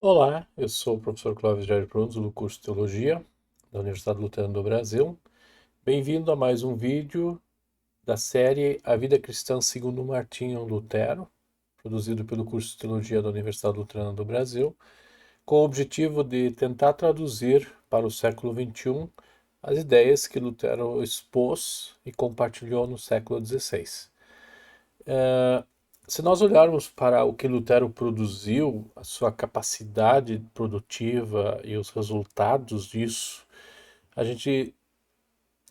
Olá, eu sou o professor Clóvis Jair Prunes, do curso de Teologia da Universidade Luterana do Brasil. Bem-vindo a mais um vídeo da série A Vida Cristã segundo Martinho Lutero, produzido pelo curso de Teologia da Universidade Luterana do Brasil, com o objetivo de tentar traduzir para o século XXI as ideias que Lutero expôs e compartilhou no século XVI. Se nós olharmos para o que Lutero produziu, a sua capacidade produtiva e os resultados disso, a gente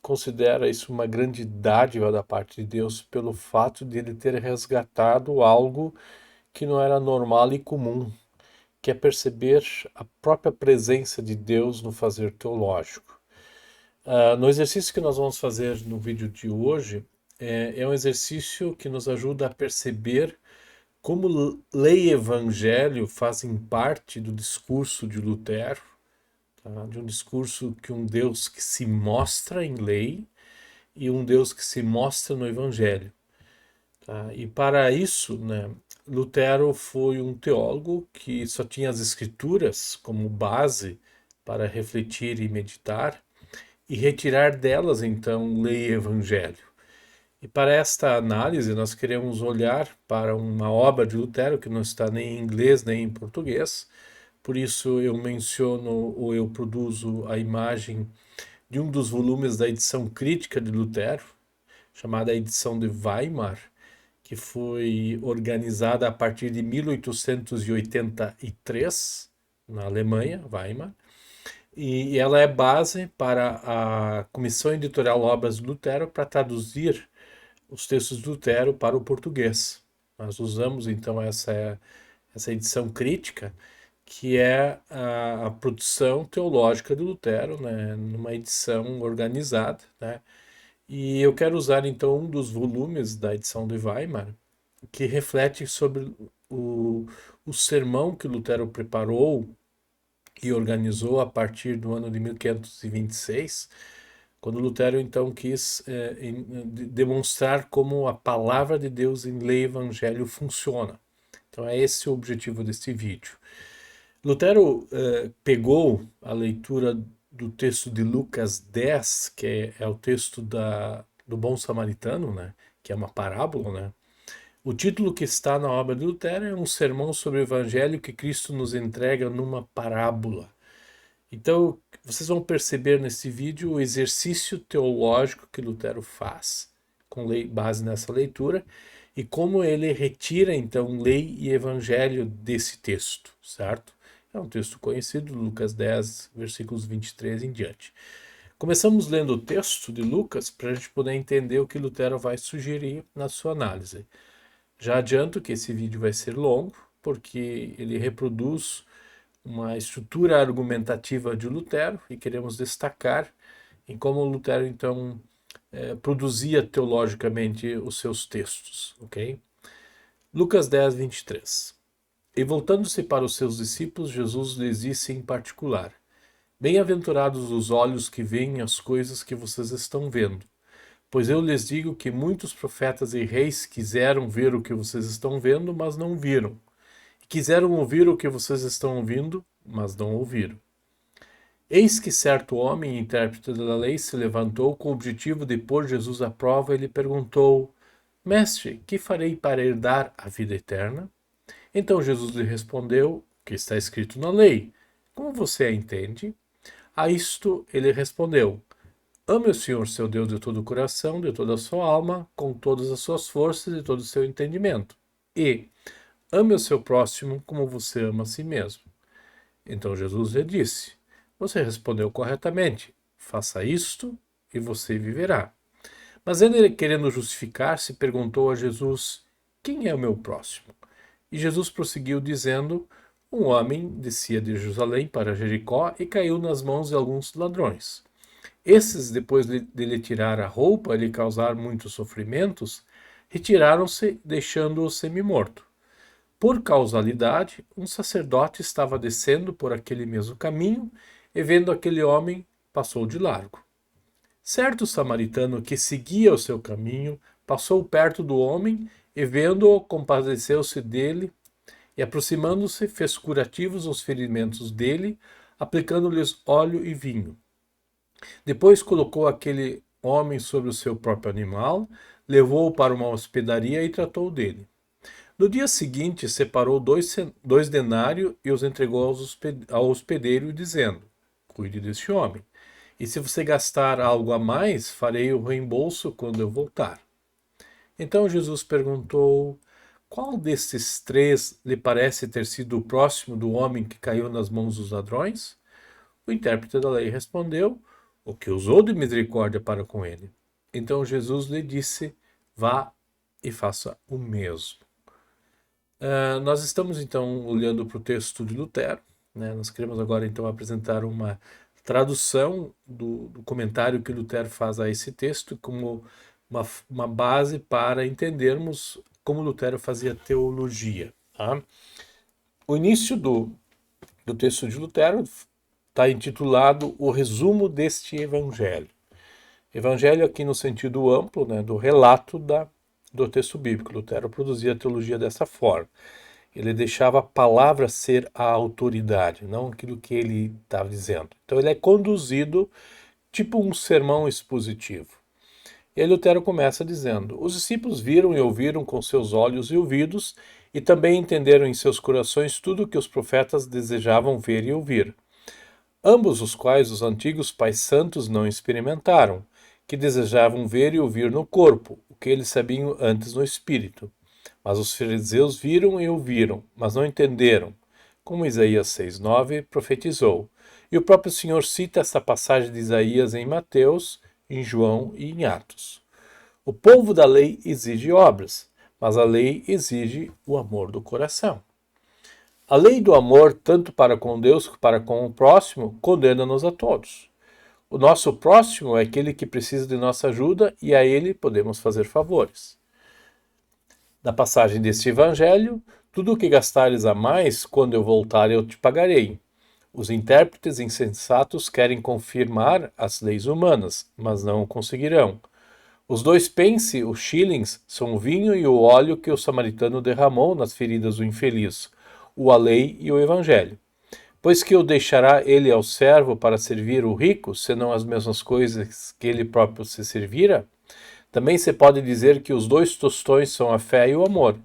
considera isso uma grande dádiva da parte de Deus pelo fato de ele ter resgatado algo que não era normal e comum, que é perceber a própria presença de Deus no fazer teológico. No exercício que nós vamos fazer no vídeo de hoje, é um exercício que nos ajuda a perceber como lei e evangelho fazem parte do discurso de Lutero, tá? De um discurso que um Deus que se mostra em lei e um Deus que se mostra no evangelho. Tá? E para isso, né, Lutero foi um teólogo que só tinha as escrituras como base para refletir e meditar e retirar delas, então, lei e evangelho. E para esta análise, nós queremos olhar para uma obra de Lutero que não está nem em inglês nem em português. Por isso, eu menciono ou eu produzo a imagem de um dos volumes da edição crítica de Lutero, chamada Edição de Weimar, que foi organizada a partir de 1883, na Alemanha, Weimar. E ela é base para a Comissão Editorial Obras de Lutero para traduzir os textos de Lutero para o português. Nós usamos então essa edição crítica, que é a produção teológica de Lutero, né, numa edição organizada, né? E eu quero usar então um dos volumes da edição de Weimar, que reflete sobre o sermão que Lutero preparou e organizou a partir do ano de 1526, quando Lutero então quis demonstrar como a palavra de Deus em lei e evangelho funciona. Então é esse o objetivo deste vídeo. Lutero pegou a leitura do texto de Lucas 10, que é o texto do Bom Samaritano, né, que é uma parábola, né? O título que está na obra de Lutero é um sermão sobre o evangelho que Cristo nos entrega numa parábola. Então, vocês vão perceber nesse vídeo o exercício teológico que Lutero faz, com base nessa leitura, e como ele retira, então, lei e evangelho desse texto, certo? É um texto conhecido, Lucas 10, versículos 23 em diante. Começamos lendo o texto de Lucas para a gente poder entender o que Lutero vai sugerir na sua análise. Já adianto que esse vídeo vai ser longo, porque ele reproduz uma estrutura argumentativa de Lutero e queremos destacar em como Lutero então produzia teologicamente os seus textos, ok? Lucas 10, 23. E voltando-se para os seus discípulos, Jesus lhes disse em particular: Bem-aventurados os olhos que veem as coisas que vocês estão vendo, pois eu lhes digo que muitos profetas e reis quiseram ver o que vocês estão vendo, mas não viram. E quiseram ouvir o que vocês estão ouvindo, mas não ouviram. Eis que certo homem, intérprete da lei, se levantou com o objetivo de pôr Jesus à prova e lhe perguntou: Mestre, que farei para herdar a vida eterna? Então Jesus lhe respondeu: O que está escrito na lei? Como você a entende? A isto ele respondeu: Ame o Senhor seu Deus de todo o coração, de toda a sua alma, com todas as suas forças e todo o seu entendimento. E ame o seu próximo como você ama a si mesmo. Então Jesus lhe disse: Você respondeu corretamente. Faça isto e você viverá. Mas ele, querendo justificar-se, perguntou a Jesus: Quem é o meu próximo? E Jesus prosseguiu dizendo: Um homem descia de Jerusalém para Jericó e caiu nas mãos de alguns ladrões. Esses, depois de lhe tirar a roupa e lhe causar muitos sofrimentos, retiraram-se, deixando-o semi-morto. Por causalidade, um sacerdote estava descendo por aquele mesmo caminho e, vendo aquele homem, passou de largo. Certo samaritano que seguia o seu caminho passou perto do homem e, vendo-o, compadeceu-se dele e aproximando-se, fez curativos os ferimentos dele, aplicando-lhes óleo e vinho. Depois colocou aquele homem sobre o seu próprio animal, levou-o para uma hospedaria e tratou dele. No dia seguinte, separou dois denários e os entregou ao hospedeiro, dizendo: Cuide deste homem, e se você gastar algo a mais, farei o reembolso quando eu voltar. Então Jesus perguntou: Qual destes três lhe parece ter sido o próximo do homem que caiu nas mãos dos ladrões? O intérprete da lei respondeu: O que usou de misericórdia para com ele. Então Jesus lhe disse: Vá e faça o mesmo. Nós estamos então olhando para o texto de Lutero, né? Nós queremos agora então apresentar uma tradução do comentário que Lutero faz a esse texto como uma base para entendermos como Lutero fazia teologia. Tá? O início do texto de Lutero está intitulado O Resumo deste Evangelho. Evangelho aqui no sentido amplo, né, do relato do texto bíblico. Lutero produzia a teologia dessa forma. Ele deixava a palavra ser a autoridade, não aquilo que ele estava dizendo. Então ele é conduzido tipo um sermão expositivo. E aí Lutero começa dizendo: Os discípulos viram e ouviram com seus olhos e ouvidos, e também entenderam em seus corações tudo o que os profetas desejavam ver e ouvir. Ambos os quais os antigos pais santos não experimentaram, que desejavam ver e ouvir no corpo, o que eles sabiam antes no espírito. Mas os fariseus viram e ouviram, mas não entenderam, como Isaías 6,9 profetizou. E o próprio Senhor cita esta passagem de Isaías em Mateus, em João e em Atos. O povo da lei exige obras, mas a lei exige o amor do coração. A lei do amor, tanto para com Deus como para com o próximo, condena-nos a todos. O nosso próximo é aquele que precisa de nossa ajuda e a ele podemos fazer favores. Na passagem deste evangelho, tudo o que gastares a mais, quando eu voltar eu te pagarei. Os intérpretes insensatos querem confirmar as leis humanas, mas não o conseguirão. Os 2 pence, os shillings, são o vinho e o óleo que o samaritano derramou nas feridas do infeliz, a lei e o evangelho. Pois que o deixará ele ao servo para servir o rico, senão as mesmas coisas que ele próprio se servira? Também se pode dizer que os 2 tostões são a fé e o amor,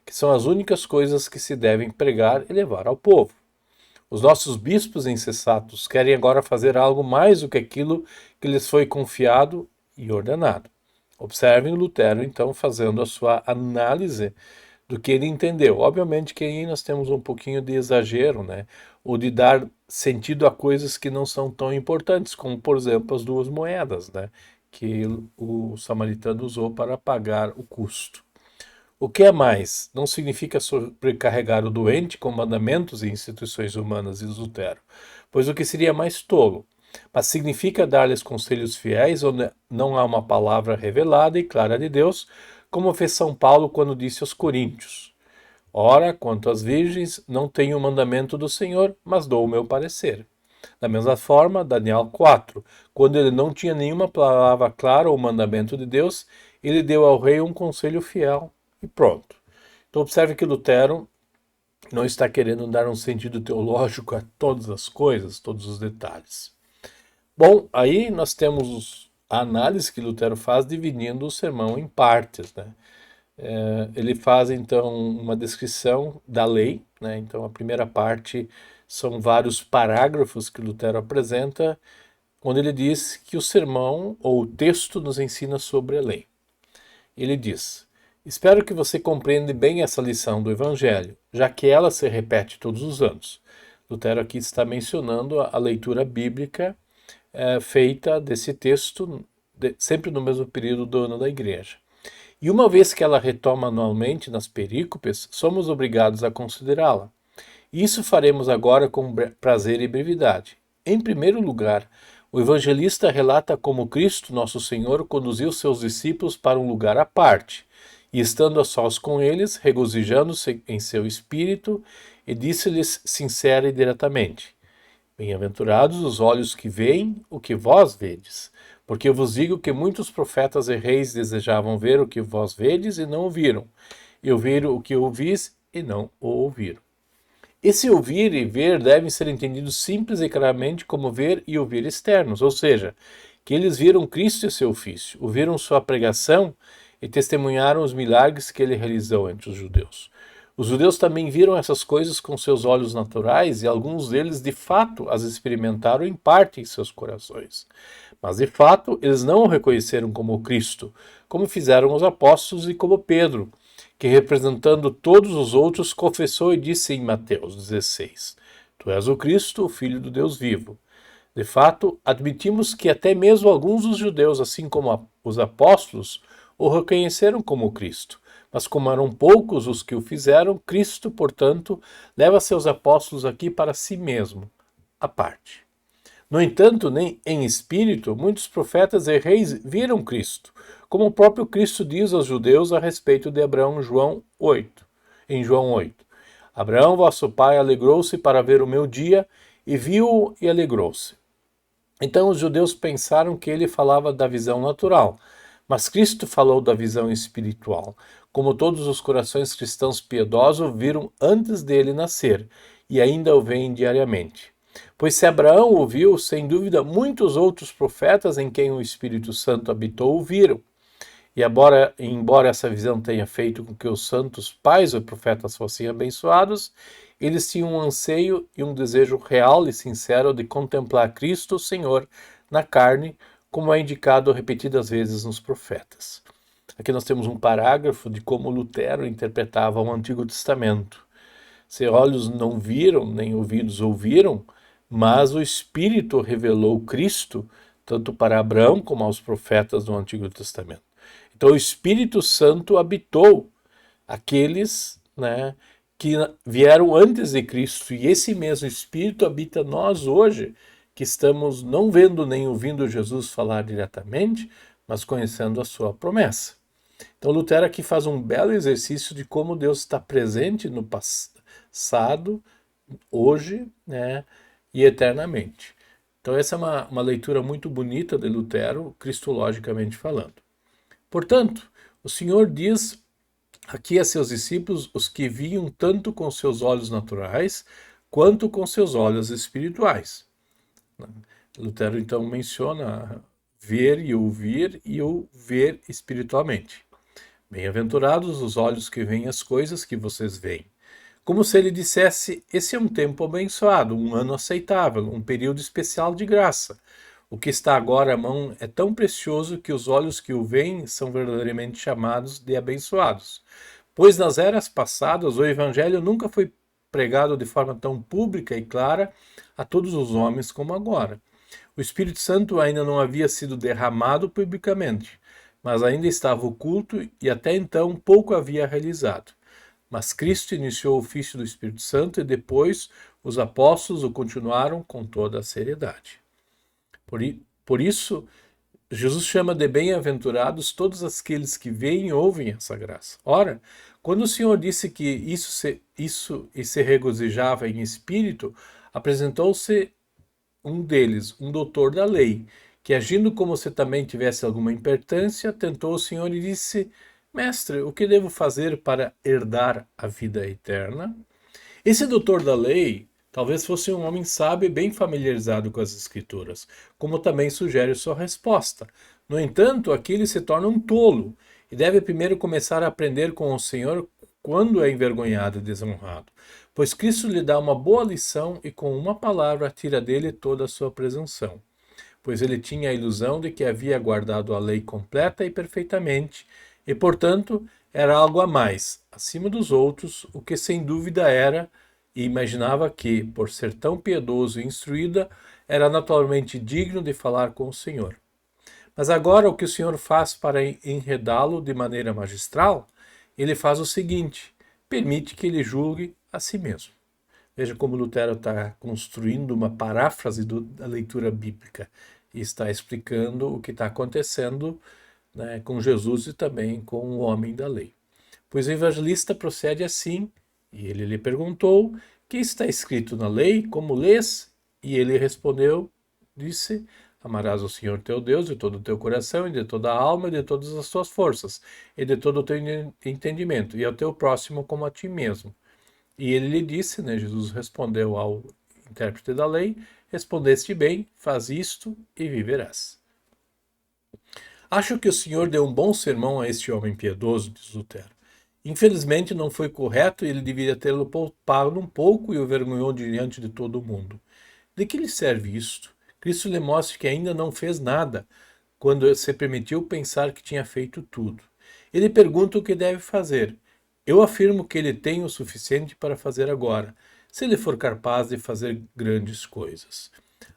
que são as únicas coisas que se devem pregar e levar ao povo. Os nossos bispos insensatos querem agora fazer algo mais do que aquilo que lhes foi confiado e ordenado. Observem Lutero, então, fazendo a sua análise do que ele entendeu. Obviamente que aí nós temos um pouquinho de exagero, né? Ou de dar sentido a coisas que não são tão importantes, como, por exemplo, as 2 moedas, né? Que o samaritano usou para pagar o custo. O que é mais? Não significa sobrecarregar o doente com mandamentos e instituições humanas, diz Lutero, pois o que seria mais tolo? Mas significa dar-lhes conselhos fiéis onde não há uma palavra revelada e clara de Deus, como fez São Paulo quando disse aos Coríntios: Ora, quanto às virgens, não tenho o mandamento do Senhor, mas dou o meu parecer. Da mesma forma, Daniel 4, quando ele não tinha nenhuma palavra clara ou mandamento de Deus, ele deu ao rei um conselho fiel e pronto. Então observe que Lutero não está querendo dar um sentido teológico a todas as coisas, todos os detalhes. Bom, aí nós temos a análise que Lutero faz dividindo o sermão em partes, né? Ele faz então uma descrição da lei, né? Então a primeira parte são vários parágrafos que Lutero apresenta, onde ele diz que o sermão ou o texto nos ensina sobre a lei. Ele diz: Espero que você compreenda bem essa lição do Evangelho, já que ela se repete todos os anos. Lutero aqui está mencionando a leitura bíblica feita desse texto sempre no mesmo período do ano da Igreja. E uma vez que ela retoma anualmente nas perícopes, somos obrigados a considerá-la. Isso faremos agora com prazer e brevidade. Em primeiro lugar, o evangelista relata como Cristo, nosso Senhor, conduziu seus discípulos para um lugar à parte, e estando a sós com eles, regozijando-se em seu espírito, e disse-lhes sincera e diretamente: Bem-aventurados os olhos que veem o que vós vedes, porque eu vos digo que muitos profetas e reis desejavam ver o que vós vedes e não o viram, e ouvir o que ouvis e não o ouviram. Esse ouvir e ver devem ser entendidos simples e claramente como ver e ouvir externos, ou seja, que eles viram Cristo e seu ofício, ouviram sua pregação e testemunharam os milagres que ele realizou entre os judeus. Os judeus também viram essas coisas com seus olhos naturais e alguns deles de fato as experimentaram em parte em seus corações. Mas de fato eles não o reconheceram como Cristo, como fizeram os apóstolos e como Pedro, que representando todos os outros confessou e disse em Mateus 16: Tu és o Cristo, o Filho do Deus vivo. De fato, admitimos que até mesmo alguns dos judeus, assim como os apóstolos, o reconheceram como Cristo. Mas como eram poucos os que o fizeram, Cristo, portanto, leva seus apóstolos aqui para si mesmo, à parte. No entanto, nem em espírito, muitos profetas e reis viram Cristo, como o próprio Cristo diz aos judeus a respeito de Abraão em João 8. Abraão, vosso pai, alegrou-se para ver o meu dia, e viu-o e alegrou-se. Então os judeus pensaram que ele falava da visão natural, mas Cristo falou da visão espiritual, como todos os corações cristãos piedosos viram antes dele nascer, e ainda o veem diariamente. Pois se Abraão o viu, sem dúvida muitos outros profetas em quem o Espírito Santo habitou o viram. E embora essa visão tenha feito com que os santos pais e profetas fossem abençoados, eles tinham um anseio e um desejo real e sincero de contemplar Cristo, o Senhor, na carne, como é indicado repetidas vezes nos profetas. Aqui nós temos um parágrafo de como Lutero interpretava o Antigo Testamento. Seus olhos não viram, nem ouvidos ouviram, mas o Espírito revelou Cristo, tanto para Abraão como aos profetas do Antigo Testamento. Então o Espírito Santo habitou aqueles, que vieram antes de Cristo, e esse mesmo Espírito habita nós hoje, que estamos não vendo nem ouvindo Jesus falar diretamente, mas conhecendo a sua promessa. Então Lutero aqui faz um belo exercício de como Deus está presente no passado, hoje, e eternamente. Então essa é uma leitura muito bonita de Lutero, cristologicamente falando. Portanto, o Senhor diz aqui a seus discípulos os que viam tanto com seus olhos naturais quanto com seus olhos espirituais. Lutero então menciona ver e o ver espiritualmente. Bem-aventurados os olhos que veem as coisas que vocês veem. Como se ele dissesse, esse é um tempo abençoado, um ano aceitável, um período especial de graça. O que está agora à mão é tão precioso que os olhos que o veem são verdadeiramente chamados de abençoados. Pois nas eras passadas o Evangelho nunca foi pregado de forma tão pública e clara a todos os homens como agora. O Espírito Santo ainda não havia sido derramado publicamente, mas ainda estava oculto e até então pouco havia realizado. Mas Cristo iniciou o ofício do Espírito Santo e depois os apóstolos o continuaram com toda a seriedade. Por isso, Jesus chama de bem-aventurados todos aqueles que veem e ouvem essa graça. Ora, quando o Senhor disse que isso e se regozijava em espírito, apresentou-se um deles, um doutor da lei, que agindo como se também tivesse alguma importância, tentou o Senhor e disse: Mestre, o que devo fazer para herdar a vida eterna? Esse doutor da lei talvez fosse um homem sábio e bem familiarizado com as Escrituras, como também sugere sua resposta. No entanto, aqui ele se torna um tolo e deve primeiro começar a aprender com o Senhor quando é envergonhado e desonrado, pois Cristo lhe dá uma boa lição e com uma palavra tira dele toda a sua presunção, pois ele tinha a ilusão de que havia guardado a lei completa e perfeitamente, e, portanto, era algo a mais, acima dos outros, o que sem dúvida era, e imaginava que, por ser tão piedoso e instruída, era naturalmente digno de falar com o Senhor. Mas agora o que o Senhor faz para enredá-lo de maneira magistral? Ele faz o seguinte: permite que ele julgue a si mesmo. Veja como Lutero está construindo uma paráfrase da leitura bíblica e está explicando o que está acontecendo, com Jesus e também com o homem da lei. Pois o evangelista procede assim, e ele lhe perguntou: que está escrito na lei? Como lês? E ele respondeu, disse: amarás o Senhor teu Deus de todo o teu coração, e de toda a alma, e de todas as tuas forças, e de todo o teu entendimento, e ao teu próximo como a ti mesmo. E ele lhe disse, né, Jesus respondeu ao intérprete da lei, respondeste bem, faz isto e viverás. Acho que o senhor deu um bom sermão a este homem piedoso, diz Lutero. Infelizmente não foi correto e ele deveria tê-lo poupado um pouco e o vergonhou diante de todo o mundo. De que lhe serve isto? Cristo lhe mostra que ainda não fez nada, quando se permitiu pensar que tinha feito tudo. Ele pergunta o que deve fazer. Eu afirmo que ele tem o suficiente para fazer agora, se ele for capaz de fazer grandes coisas.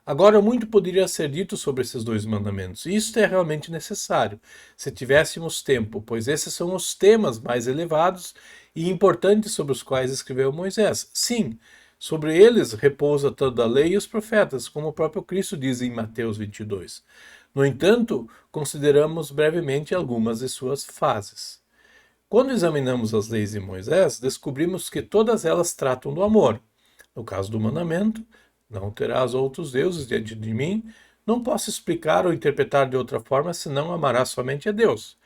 Agora, muito poderia ser dito sobre esses dois mandamentos, e isto é realmente necessário, se tivéssemos tempo, pois esses são os temas mais elevados e importantes sobre os quais escreveu Moisés. Sim, sobre eles repousa toda a lei e os profetas, como o próprio Cristo diz em Mateus 22. No entanto, consideramos brevemente algumas de suas fases. Quando examinamos as leis de Moisés, descobrimos que todas elas tratam do amor. No caso do mandamento, não terás outros deuses diante de mim, não posso explicar ou interpretar de outra forma senão amarás somente a Deus.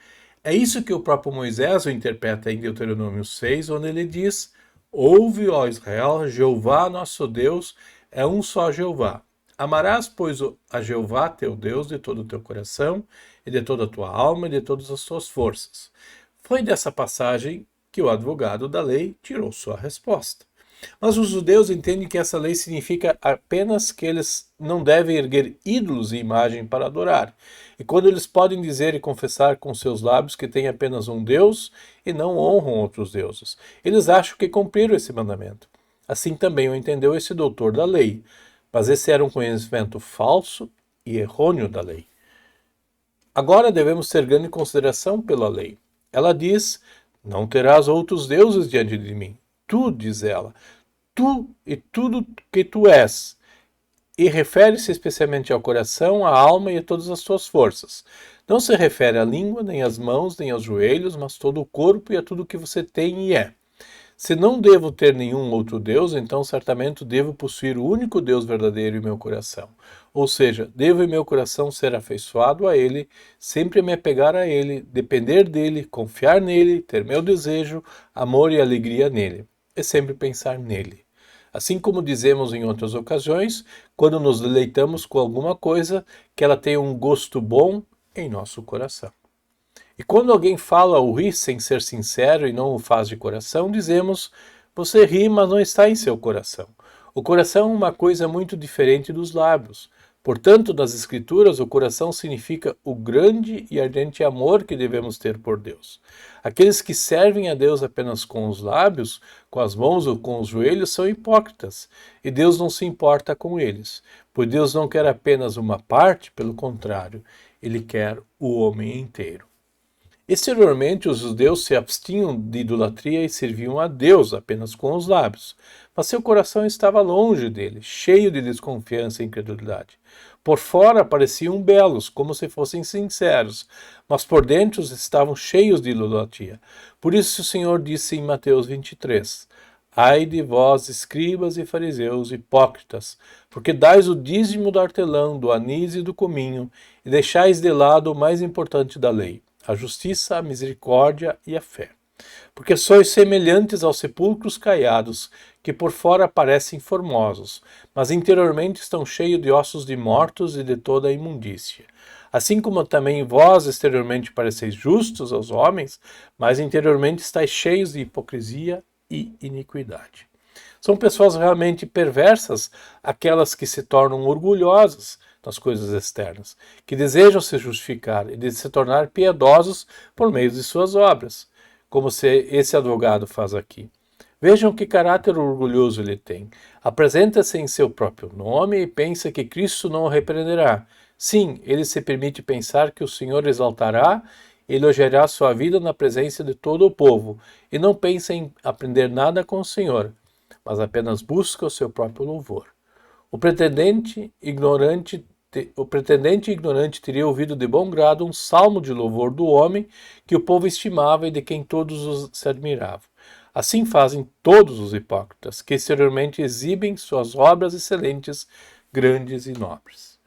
É isso que o próprio Moisés o interpreta em Deuteronômio 6, onde ele diz: Ouve, ó Israel, Jeová nosso Deus é um só Jeová. Amarás, pois, a Jeová teu Deus de todo o teu coração, e de toda a tua alma, e de todas as tuas forças. Foi dessa passagem que o advogado da lei tirou sua resposta. Mas os judeus entendem que essa lei significa apenas que eles não devem erguer ídolos e imagem para adorar. E quando eles podem dizer e confessar com seus lábios que têm apenas um Deus e não honram outros deuses, eles acham que cumpriram esse mandamento. Assim também o entendeu esse doutor da lei. Mas esse era um conhecimento falso e errôneo da lei. Agora devemos ter grande consideração pela lei. Ela diz: Não terás outros deuses diante de mim. Tu, diz ela, tu e tudo que tu és. E refere-se especialmente ao coração, à alma e a todas as tuas forças. Não se refere à língua, nem às mãos, nem aos joelhos, mas todo o corpo e a tudo que você tem e é. Se não devo ter nenhum outro Deus, então certamente devo possuir o único Deus verdadeiro em meu coração. Ou seja, devo em meu coração ser afeiçoado a Ele, sempre me apegar a Ele, depender dEle, confiar nele, ter meu desejo, amor e alegria nele, e sempre pensar nele. Assim como dizemos em outras ocasiões, quando nos deleitamos com alguma coisa, que ela tenha um gosto bom em nosso coração. E quando alguém fala ou ri sem ser sincero e não o faz de coração, dizemos: você ri, mas não está em seu coração. O coração é uma coisa muito diferente dos lábios. Portanto, nas Escrituras, o coração significa o grande e ardente amor que devemos ter por Deus. Aqueles que servem a Deus apenas com os lábios, com as mãos ou com os joelhos, são hipócritas, e Deus não se importa com eles, pois Deus não quer apenas uma parte, pelo contrário, Ele quer o homem inteiro. Exteriormente, os judeus se abstinham de idolatria e serviam a Deus apenas com os lábios, mas seu coração estava longe dele, cheio de desconfiança e incredulidade. Por fora pareciam belos, como se fossem sinceros, mas por dentro estavam cheios de idolatria. Por isso o Senhor disse em Mateus 23: Ai de vós, escribas e fariseus hipócritas, porque dais o dízimo do hortelã, do anis e do cominho, e deixais de lado o mais importante da lei: a justiça, a misericórdia e a fé. Porque sois semelhantes aos sepulcros caiados, que por fora parecem formosos, mas interiormente estão cheios de ossos de mortos e de toda a imundícia. Assim como também vós exteriormente pareceis justos aos homens, mas interiormente estáis cheios de hipocrisia e iniquidade. São pessoas realmente perversas aquelas que se tornam orgulhosas nas coisas externas, que desejam se justificar e de se tornar piedosos por meio de suas obras, como esse advogado faz aqui. Vejam que caráter orgulhoso ele tem. Apresenta-se em seu próprio nome e pensa que Cristo não o repreenderá. Sim, ele se permite pensar que o Senhor exaltará e elogiará sua vida na presença de todo o povo, e não pensa em aprender nada com o Senhor, mas apenas busca o seu próprio louvor. O pretendente ignorante teria ouvido de bom grado um salmo de louvor do homem que o povo estimava e de quem todos se admiravam. Assim fazem todos os hipócritas, que exteriormente exibem suas obras excelentes, grandes e nobres.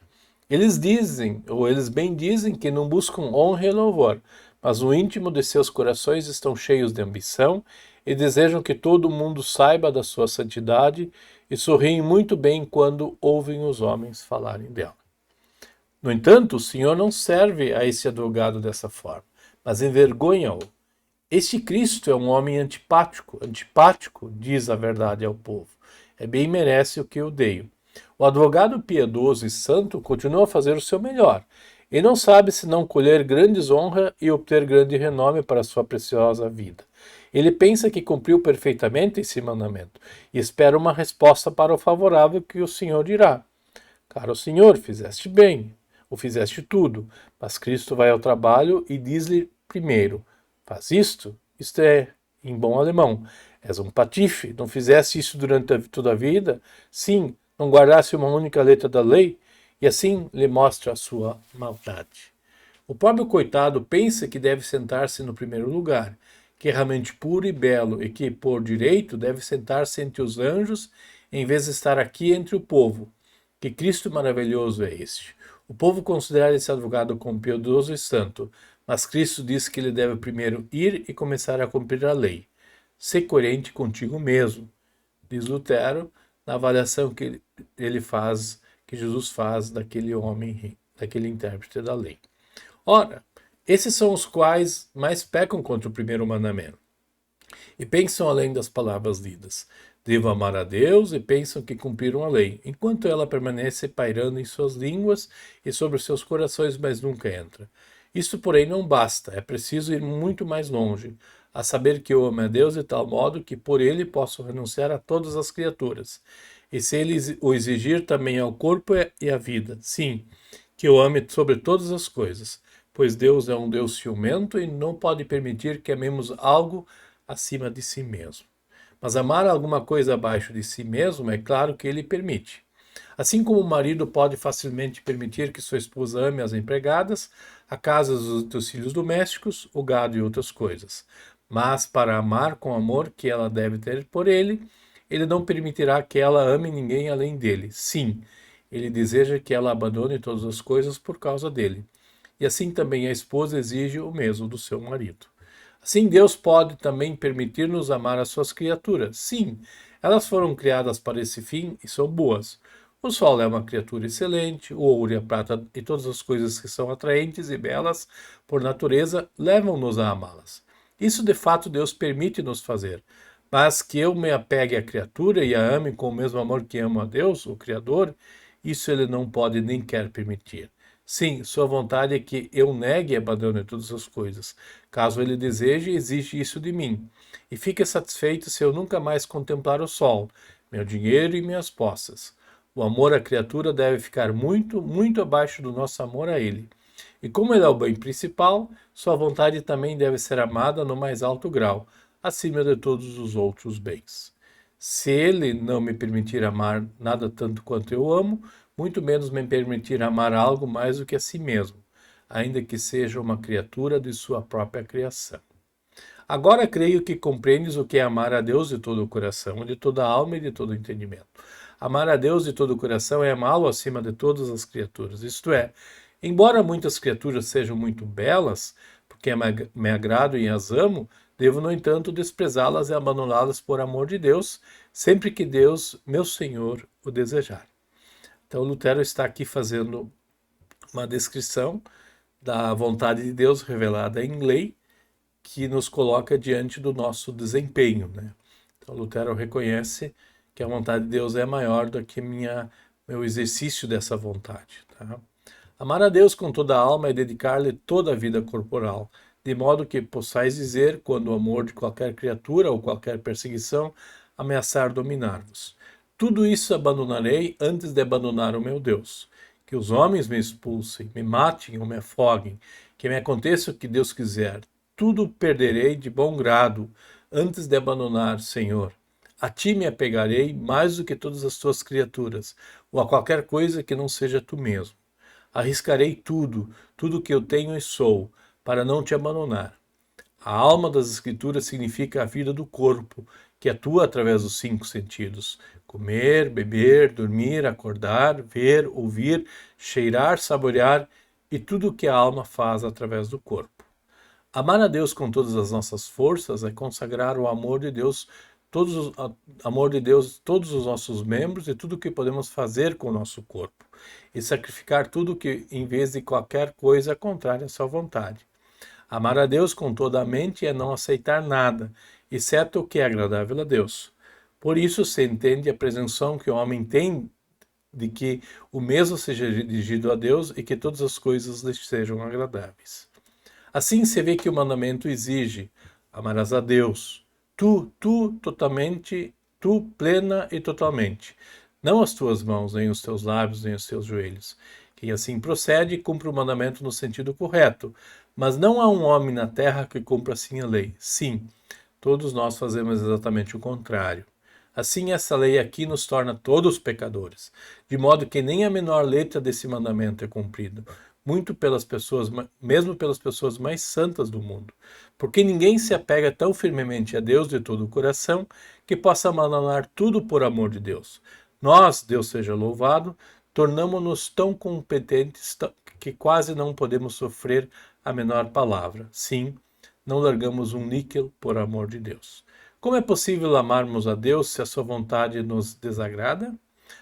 Eles dizem, ou eles bem dizem, que não buscam honra e louvor, mas no íntimo de seus corações estão cheios de ambição e desejam que todo mundo saiba da sua santidade e sorriem muito bem quando ouvem os homens falarem dela. No entanto, o Senhor não serve a esse advogado dessa forma, mas envergonha-o. Este Cristo é um homem antipático, diz a verdade ao povo. É bem merece o que eu odeio. O advogado piedoso e santo continua a fazer o seu melhor, e não sabe se não colher grandes honras e obter grande renome para sua preciosa vida. Ele pensa que cumpriu perfeitamente esse mandamento e espera uma resposta para o favorável que o Senhor dirá. Caro Senhor, fizeste bem, ou fizeste tudo, mas Cristo vai ao trabalho e diz-lhe primeiro: faz isto? Isto é, em bom alemão, és um patife, não fizeste isso durante toda a vida? Sim, não guardaste uma única letra da lei? E assim lhe mostra a sua maldade. O pobre coitado pensa que deve sentar-se no primeiro lugar, que é realmente puro e belo e que, por direito, deve sentar-se entre os anjos em vez de estar aqui entre o povo. Que Cristo maravilhoso é este! O povo considera esse advogado como piedoso e santo, mas Cristo diz que ele deve primeiro ir e começar a cumprir a lei. Ser coerente contigo mesmo, diz Lutero, na avaliação que ele faz, que Jesus faz daquele homem, daquele intérprete da lei. Ora, esses são os quais mais pecam contra o primeiro mandamento e pensam além das palavras lidas. Devo amar a Deus e pensam que cumpriram a lei, enquanto ela permanece pairando em suas línguas e sobre seus corações, mas nunca entra. Isso, porém, não basta, é preciso ir muito mais longe, a saber que eu amo a Deus de tal modo que por ele posso renunciar a todas as criaturas, e se ele o exigir também ao corpo e à vida, sim, que eu ame sobre todas as coisas, pois Deus é um Deus ciumento e não pode permitir que amemos algo acima de si mesmo. Mas amar alguma coisa abaixo de si mesmo, é claro que ele permite. Assim como o marido pode facilmente permitir que sua esposa ame as empregadas, a casa dos utensílios domésticos, o gado e outras coisas. Mas para amar com o amor que ela deve ter por ele, ele não permitirá que ela ame ninguém além dele. Sim, ele deseja que ela abandone todas as coisas por causa dele. E assim também a esposa exige o mesmo do seu marido. Assim, Deus pode também permitir-nos amar as suas criaturas. Sim, elas foram criadas para esse fim e são boas. O sol é uma criatura excelente, o ouro e a prata e todas as coisas que são atraentes e belas por natureza levam-nos a amá-las. Isso de fato Deus permite-nos fazer. Mas que eu me apegue à criatura e a ame com o mesmo amor que amo a Deus, o Criador, isso ele não pode nem quer permitir. Sim, sua vontade é que eu negue e abandone todas as coisas. Caso ele deseje, exige isso de mim. E fique satisfeito se eu nunca mais contemplar o sol, meu dinheiro e minhas posses. O amor à criatura deve ficar muito, muito abaixo do nosso amor a ele. E como ele é o bem principal, sua vontade também deve ser amada no mais alto grau, acima de todos os outros bens. Se ele não me permitir amar nada tanto quanto eu amo, muito menos me permitir amar algo mais do que a si mesmo, ainda que seja uma criatura de sua própria criação. Agora creio que compreendes o que é amar a Deus de todo o coração, de toda a alma e de todo o entendimento. Amar a Deus de todo o coração é amá-lo acima de todas as criaturas. Isto é, embora muitas criaturas sejam muito belas, porque me agrado e as amo, devo, no entanto, desprezá-las e abandoná-las por amor de Deus, sempre que Deus, meu Senhor, o desejar. Então, Lutero está aqui fazendo uma descrição da vontade de Deus revelada em lei, que nos coloca diante do nosso desempenho, né? Então, Lutero reconhece que a vontade de Deus é maior do que meu exercício dessa vontade, tá? Amar a Deus com toda a alma é dedicar-lhe toda a vida corporal, de modo que possais dizer, quando o amor de qualquer criatura ou qualquer perseguição ameaçar dominar-vos: tudo isso abandonarei antes de abandonar o meu Deus. Que os homens me expulsem, me matem ou me afoguem, que me aconteça o que Deus quiser, tudo perderei de bom grado antes de abandonar, Senhor. A ti me apegarei mais do que todas as tuas criaturas, ou a qualquer coisa que não seja tu mesmo. Arriscarei tudo, tudo que eu tenho e sou, para não te abandonar. A alma das Escrituras significa a vida do corpo, que atua através dos 5 sentidos: comer, beber, dormir, acordar, ver, ouvir, cheirar, saborear e tudo o que a alma faz através do corpo. Amar a Deus com todas as nossas forças é consagrar o amor de Deus, amor de Deus, todos os nossos membros e tudo o que podemos fazer com o nosso corpo, e sacrificar tudo que, em vez de qualquer coisa contrária à sua vontade. Amar a Deus com toda a mente é não aceitar nada, exceto o que é agradável a Deus. Por isso se entende a presunção que o homem tem de que o mesmo seja dirigido a Deus e que todas as coisas lhe sejam agradáveis. Assim se vê que o mandamento exige: amarás a Deus, tu totalmente, tu plena e totalmente, não as tuas mãos, nem os teus lábios, nem os teus joelhos. Quem assim procede, cumpre o mandamento no sentido correto, mas não há um homem na terra que cumpra assim a lei. Sim, todos nós fazemos exatamente o contrário. Assim, essa lei aqui nos torna todos pecadores, de modo que nem a menor letra desse mandamento é cumprida, muito pelas pessoas, mesmo pelas pessoas mais santas do mundo, porque ninguém se apega tão firmemente a Deus de todo o coração que possa abandonar tudo por amor de Deus. Nós, Deus seja louvado, tornamo-nos tão competentes que quase não podemos sofrer a menor palavra. Sim, não largamos um níquel por amor de Deus. Como é possível amarmos a Deus se a sua vontade nos desagrada?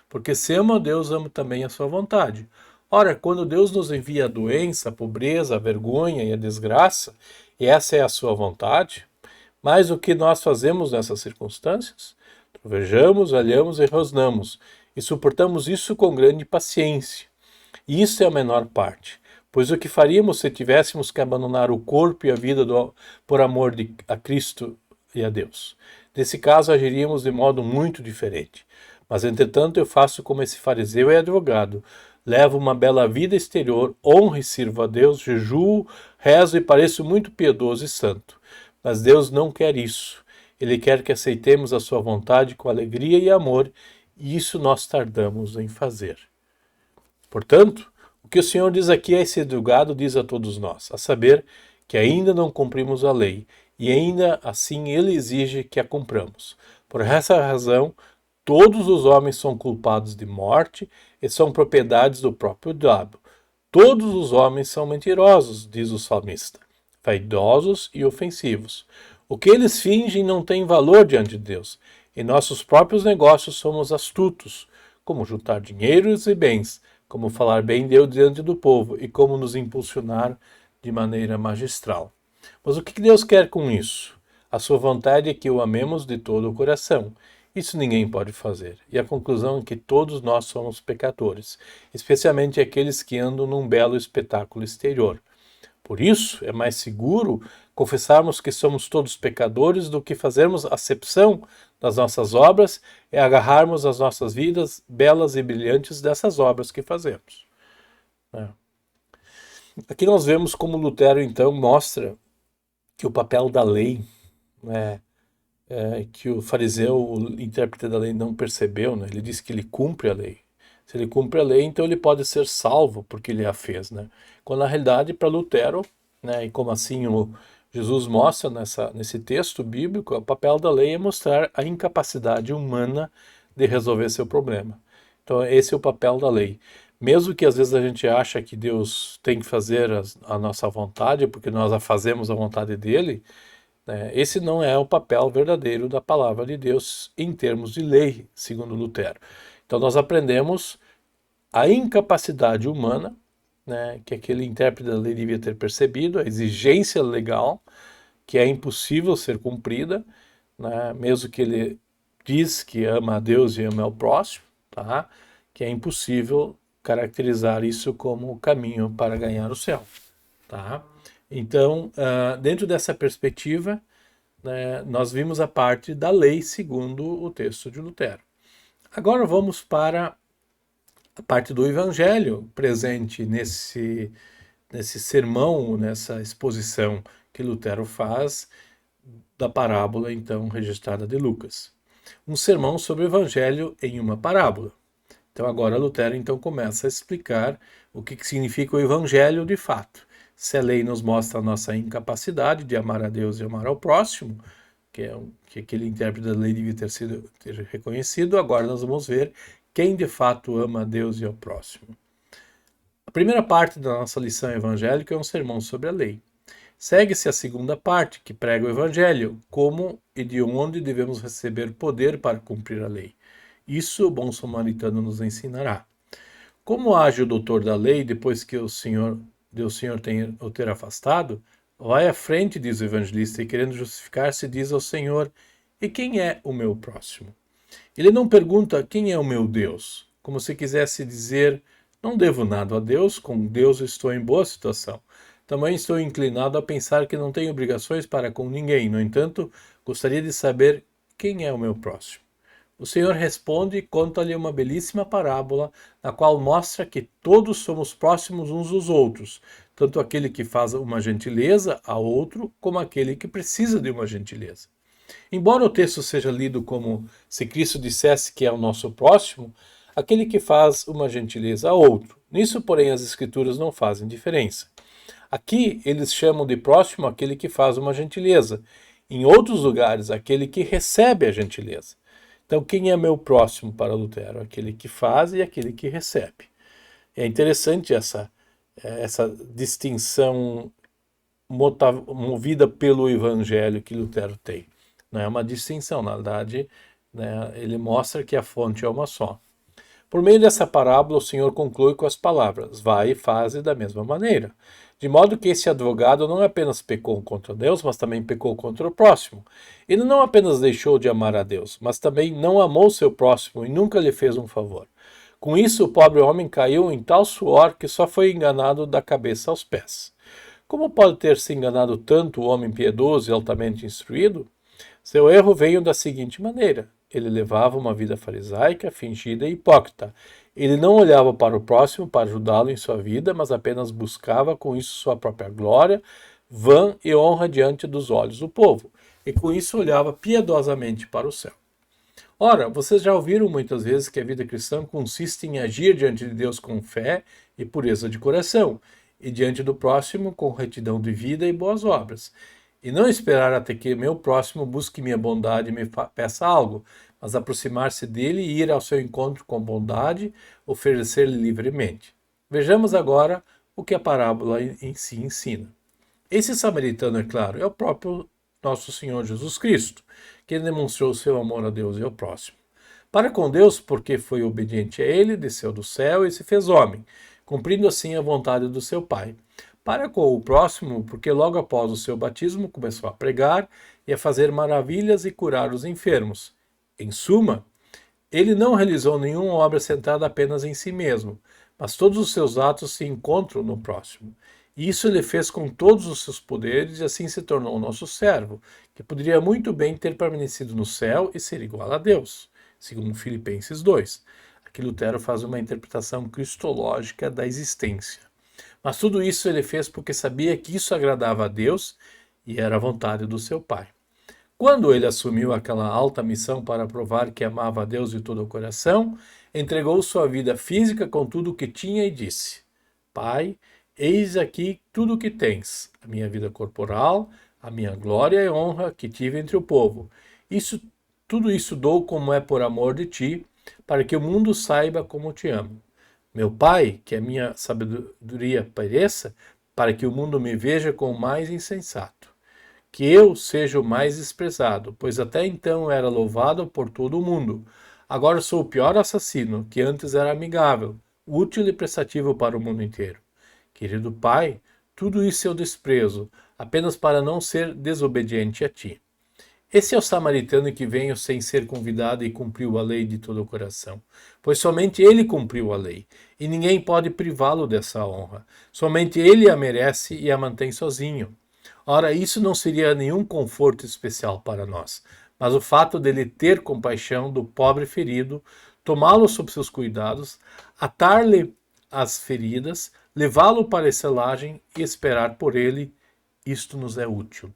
Porque se amo a Deus, amo também a sua vontade. Ora, quando Deus nos envia a doença, a pobreza, a vergonha e a desgraça, e essa é a sua vontade, mas o que nós fazemos nessas circunstâncias? Trovejamos, alhamos e rosnamos, e suportamos isso com grande paciência. E isso é a menor parte. Pois o que faríamos se tivéssemos que abandonar o corpo e a vida por amor a Cristo e a Deus? Nesse caso, agiríamos de modo muito diferente. Mas, entretanto, eu faço como esse fariseu e advogado. Levo uma bela vida exterior, honro e sirvo a Deus, jejuo, rezo e pareço muito piedoso e santo. Mas Deus não quer isso. Ele quer que aceitemos a sua vontade com alegria e amor, e isso nós tardamos em fazer. Portanto, o que o Senhor diz aqui a esse advogado diz a todos nós, a saber, que ainda não cumprimos a lei, e ainda assim ele exige que a cumpramos. Por essa razão, todos os homens são culpados de morte e são propriedades do próprio diabo. Todos os homens são mentirosos, diz o salmista, vaidosos e ofensivos. O que eles fingem não tem valor diante de Deus. Em nossos próprios negócios somos astutos, como juntar dinheiros e bens, como falar bem de Deus diante do povo e como nos impulsionar de maneira magistral. Mas o que Deus quer com isso? A sua vontade é que o amemos de todo o coração. Isso ninguém pode fazer. E a conclusão é que todos nós somos pecadores, especialmente aqueles que andam num belo espetáculo exterior. Por isso, é mais seguro confessarmos que somos todos pecadores do que fazermos acepção das nossas obras e agarrarmos as nossas vidas belas e brilhantes dessas obras que fazemos. Aqui nós vemos como Lutero, então, mostra que o papel da lei, que o fariseu, o intérprete da lei, não percebeu, ele diz que ele cumpre a lei. Se ele cumpre a lei, então ele pode ser salvo porque ele a fez, Quando na realidade, para Lutero, e como assim Jesus mostra nesse texto bíblico, o papel da lei é mostrar a incapacidade humana de resolver seu problema. Então esse é o papel da lei. Mesmo que às vezes a gente acha que Deus tem que fazer a nossa vontade, porque nós a fazemos a vontade dele, esse não é o papel verdadeiro da palavra de Deus em termos de lei, segundo Lutero. Então nós aprendemos a incapacidade humana, que aquele intérprete da lei devia ter percebido, a exigência legal, que é impossível ser cumprida, mesmo que ele diz que ama a Deus e ama ao próximo, que é impossível caracterizar isso como o caminho para ganhar o céu. Então, dentro dessa perspectiva, nós vimos a parte da lei segundo o texto de Lutero. Agora vamos para a parte do Evangelho presente nesse sermão, nessa exposição que Lutero faz da parábola, então, registrada de Lucas. Um sermão sobre o Evangelho em uma parábola. Então agora Lutero então começa a explicar o que significa o Evangelho de fato. Se a lei nos mostra a nossa incapacidade de amar a Deus e amar ao próximo, que aquele intérprete da lei devia ter reconhecido, agora nós vamos ver quem de fato ama a Deus e ao próximo. A primeira parte da nossa lição evangélica é um sermão sobre a lei. Segue-se a segunda parte, que prega o Evangelho, como e de onde devemos receber poder para cumprir a lei. Isso o bom samaritano nos ensinará. Como age o doutor da lei depois que o Senhor o ter afastado? Vai à frente, diz o evangelista, e querendo justificar-se, diz ao Senhor: E quem é o meu próximo? Ele não pergunta quem é o meu Deus, como se quisesse dizer: Não devo nada a Deus, com Deus estou em boa situação. Também estou inclinado a pensar que não tenho obrigações para com ninguém. No entanto, gostaria de saber quem é o meu próximo. O Senhor responde e conta-lhe uma belíssima parábola, na qual mostra que todos somos próximos uns dos outros, tanto aquele que faz uma gentileza a outro, como aquele que precisa de uma gentileza. Embora o texto seja lido como se Cristo dissesse que é o nosso próximo, aquele que faz uma gentileza a outro. Nisso, porém, as Escrituras não fazem diferença. Aqui eles chamam de próximo aquele que faz uma gentileza. Em outros lugares, aquele que recebe a gentileza. Então, quem é meu próximo para Lutero? Aquele que faz e aquele que recebe. É interessante essa distinção movida pelo evangelho que Lutero tem. Não é uma distinção, na verdade, né, ele mostra que a fonte é uma só. Por meio dessa parábola, o Senhor conclui com as palavras: vai e faze da mesma maneira. De modo que esse advogado não apenas pecou contra Deus, mas também pecou contra o próximo. Ele não apenas deixou de amar a Deus, mas também não amou seu próximo e nunca lhe fez um favor. Com isso, o pobre homem caiu em tal suor que só foi enganado da cabeça aos pés. Como pode ter se enganado tanto o homem piedoso e altamente instruído? Seu erro veio da seguinte maneira: ele levava uma vida farisaica, fingida e hipócrita. Ele não olhava para o próximo para ajudá-lo em sua vida, mas apenas buscava com isso sua própria glória, vã e honra diante dos olhos do povo. E com isso olhava piedosamente para o céu. Ora, vocês já ouviram muitas vezes que a vida cristã consiste em agir diante de Deus com fé e pureza de coração, e diante do próximo com retidão de vida e boas obras. E não esperar até que meu próximo busque minha bondade e me peça algo, mas aproximar-se dele e ir ao seu encontro com bondade, oferecer-lhe livremente. Vejamos agora o que a parábola em si ensina. Esse samaritano, é claro, é o próprio nosso Senhor Jesus Cristo, que demonstrou seu amor a Deus e ao próximo. Para com Deus, porque foi obediente a ele, desceu do céu e se fez homem, cumprindo assim a vontade do seu Pai. Para com o próximo, porque logo após o seu batismo começou a pregar e a fazer maravilhas e curar os enfermos. Em suma, ele não realizou nenhuma obra centrada apenas em si mesmo, mas todos os seus atos se encontram no próximo. E isso ele fez com todos os seus poderes e assim se tornou nosso servo, que poderia muito bem ter permanecido no céu e ser igual a Deus, segundo Filipenses 2. Aqui Lutero faz uma interpretação cristológica da existência. Mas tudo isso ele fez porque sabia que isso agradava a Deus e era a vontade do seu Pai. Quando ele assumiu aquela alta missão para provar que amava a Deus de todo o coração, entregou sua vida física com tudo o que tinha e disse: Pai, eis aqui tudo o que tens, a minha vida corporal, a minha glória e honra que tive entre o povo. Tudo isso dou como é por amor de ti, para que o mundo saiba como te amo. Meu Pai, que a minha sabedoria pereça, para que o mundo me veja como mais insensato. Que eu seja o mais desprezado, pois até então era louvado por todo o mundo. Agora sou o pior assassino, que antes era amigável, útil e prestativo para o mundo inteiro. Querido Pai, tudo isso eu desprezo, apenas para não ser desobediente a ti. Esse é o samaritano que veio sem ser convidado e cumpriu a lei de todo o coração, pois somente ele cumpriu a lei, e ninguém pode privá-lo dessa honra. Somente ele a merece e a mantém sozinho. Ora, isso não seria nenhum conforto especial para nós, mas o fato dele ter compaixão do pobre ferido, tomá-lo sob seus cuidados, atar-lhe as feridas, levá-lo para a selagem e esperar por ele, isto nos é útil.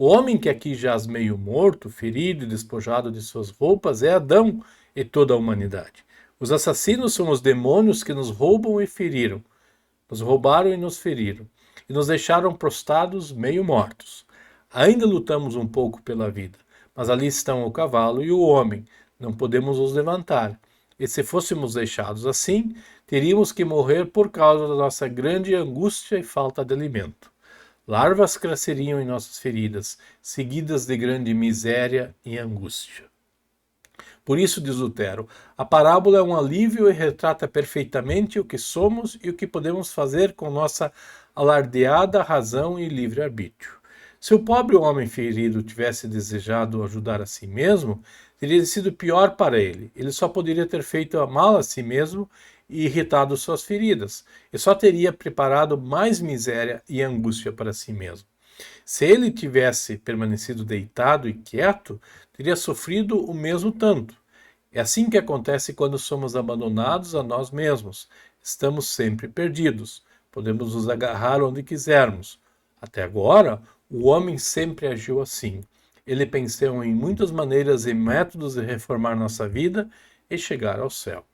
O homem que aqui jaz meio morto, ferido e despojado de suas roupas é Adão e toda a humanidade. Os assassinos são os demônios que nos roubam e feriram, nos roubaram e nos feriram, e nos deixaram prostrados, meio mortos. Ainda lutamos um pouco pela vida, mas ali estão o cavalo e o homem, não podemos nos levantar. E se fôssemos deixados assim, teríamos que morrer por causa da nossa grande angústia e falta de alimento. Larvas cresceriam em nossas feridas, seguidas de grande miséria e angústia. Por isso, diz Lutero, a parábola é um alívio e retrata perfeitamente o que somos e o que podemos fazer com nossa alardeada razão e livre-arbítrio. Se o pobre homem ferido tivesse desejado ajudar a si mesmo, teria sido pior para ele. Ele só poderia ter feito mal a si mesmo e irritado suas feridas, e só teria preparado mais miséria e angústia para si mesmo. Se ele tivesse permanecido deitado e quieto, teria sofrido o mesmo tanto. É assim que acontece quando somos abandonados a nós mesmos. Estamos sempre perdidos. Podemos nos agarrar onde quisermos. Até agora, o homem sempre agiu assim. Ele pensou em muitas maneiras e métodos de reformar nossa vida e chegar ao céu.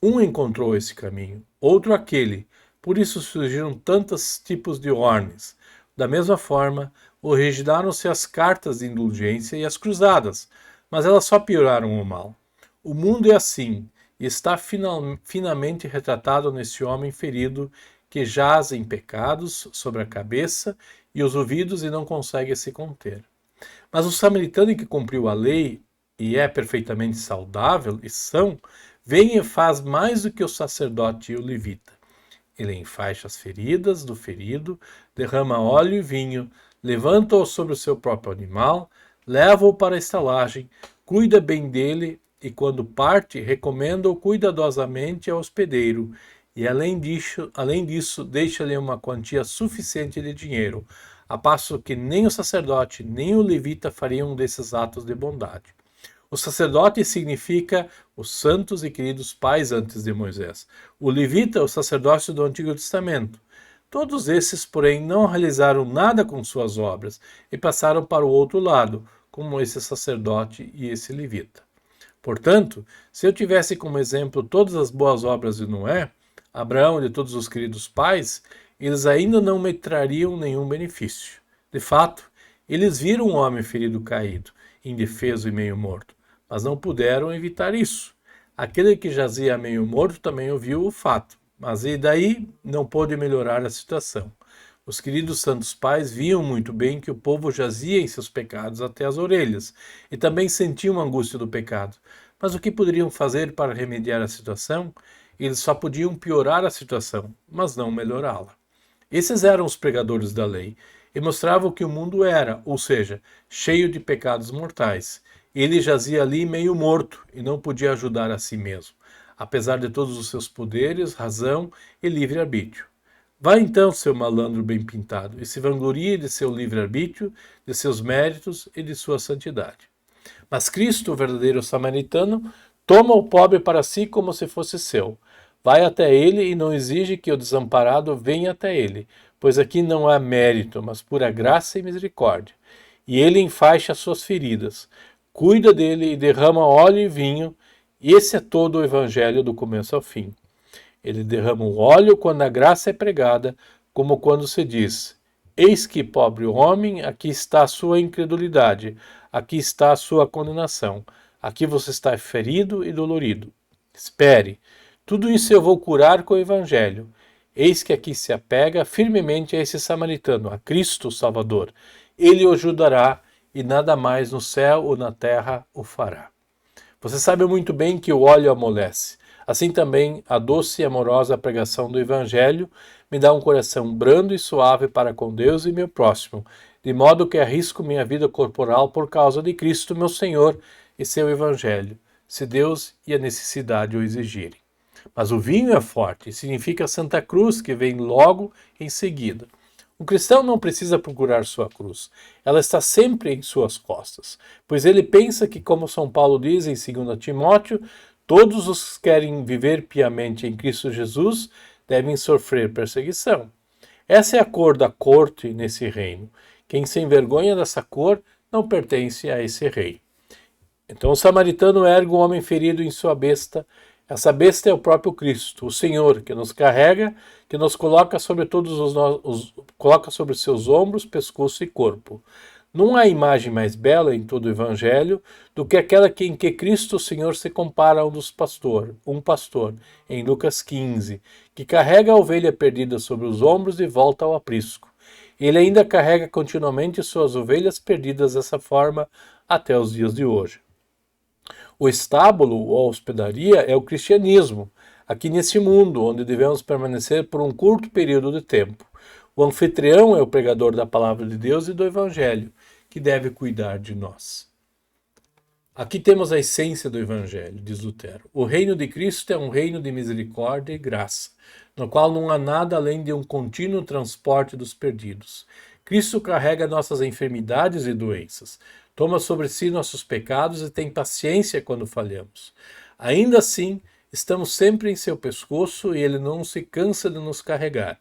Um encontrou esse caminho, outro aquele. Por isso surgiram tantos tipos de ordens. Da mesma forma, originaram-se as cartas de indulgência e as cruzadas, mas elas só pioraram o mal. O mundo é assim, e está finamente retratado nesse homem ferido que jaz em pecados sobre a cabeça e os ouvidos e não consegue se conter. Mas o samaritano que cumpriu a lei e é perfeitamente saudável e são, vem e faz mais do que o sacerdote e o levita. Ele enfaixa as feridas do ferido, derrama óleo e vinho, levanta-o sobre o seu próprio animal, leva-o para a estalagem, cuida bem dele e, quando parte, recomenda-o cuidadosamente ao hospedeiro e, além disso deixa-lhe uma quantia suficiente de dinheiro, a passo que nem o sacerdote nem o levita fariam desses atos de bondade. O sacerdote significa os santos e queridos pais antes de Moisés. O levita, o sacerdócio do Antigo Testamento. Todos esses, porém, não realizaram nada com suas obras e passaram para o outro lado, como esse sacerdote e esse levita. Portanto, se eu tivesse como exemplo todas as boas obras de Noé, Abraão e de todos os queridos pais, eles ainda não me trariam nenhum benefício. De fato, eles viram um homem ferido caído, indefeso e meio morto, mas não puderam evitar isso. Aquele que jazia meio morto também ouviu o fato, mas e daí não pôde melhorar a situação. Os queridos santos pais viam muito bem que o povo jazia em seus pecados até as orelhas, e também sentiam a angústia do pecado. Mas o que poderiam fazer para remediar a situação? Eles só podiam piorar a situação, mas não melhorá-la. Esses eram os pregadores da lei, e mostravam que o mundo era, ou seja, cheio de pecados mortais. Ele jazia ali meio morto e não podia ajudar a si mesmo, apesar de todos os seus poderes, razão e livre-arbítrio. Vá então, seu malandro bem pintado, e se vanglorie de seu livre-arbítrio, de seus méritos e de sua santidade. Mas Cristo, o verdadeiro samaritano, toma o pobre para si como se fosse seu. Vai até ele e não exige que o desamparado venha até ele, pois aqui não há mérito, mas pura graça e misericórdia. E ele enfaixa as suas feridas, cuida dele e derrama óleo e vinho, e esse é todo o evangelho do começo ao fim. Ele derrama o óleo quando a graça é pregada, como quando se diz: eis que, pobre homem, aqui está a sua incredulidade, aqui está a sua condenação, aqui você está ferido e dolorido. Espere, tudo isso eu vou curar com o evangelho. Eis que aqui se apega firmemente a esse samaritano, a Cristo Salvador. Ele o ajudará e nada mais no céu ou na terra o fará. Você sabe muito bem que o óleo amolece. Assim também a doce e amorosa pregação do Evangelho me dá um coração brando e suave para com Deus e meu próximo, de modo que arrisco minha vida corporal por causa de Cristo, meu Senhor, e seu Evangelho, se Deus e a necessidade o exigirem. Mas o vinho é forte, significa Santa Cruz, que vem logo em seguida. O cristão não precisa procurar sua cruz, ela está sempre em suas costas, pois ele pensa que, como São Paulo diz em 2 Timóteo, todos os que querem viver piamente em Cristo Jesus devem sofrer perseguição. Essa é a cor da corte nesse reino. Quem se envergonha dessa cor não pertence a esse rei. Então o samaritano ergue o homem ferido em sua besta. Essa besta é o próprio Cristo, o Senhor, que nos carrega, que nos coloca sobre coloca sobre seus ombros, pescoço e corpo. Não há imagem mais bela em todo o Evangelho do que aquela em que Cristo, o Senhor, se compara a um pastor, em Lucas 15, que carrega a ovelha perdida sobre os ombros e volta ao aprisco. Ele ainda carrega continuamente suas ovelhas perdidas dessa forma até os dias de hoje. O estábulo ou a hospedaria é o cristianismo, aqui nesse mundo, onde devemos permanecer por um curto período de tempo. O anfitrião é o pregador da palavra de Deus e do Evangelho, que deve cuidar de nós. Aqui temos a essência do Evangelho, diz Lutero. O reino de Cristo é um reino de misericórdia e graça, no qual não há nada além de um contínuo transporte dos perdidos. Cristo carrega nossas enfermidades e doenças, toma sobre si nossos pecados e tem paciência quando falhamos. Ainda assim, estamos sempre em seu pescoço e ele não se cansa de nos carregar,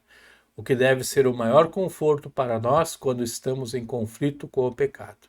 o que deve ser o maior conforto para nós quando estamos em conflito com o pecado.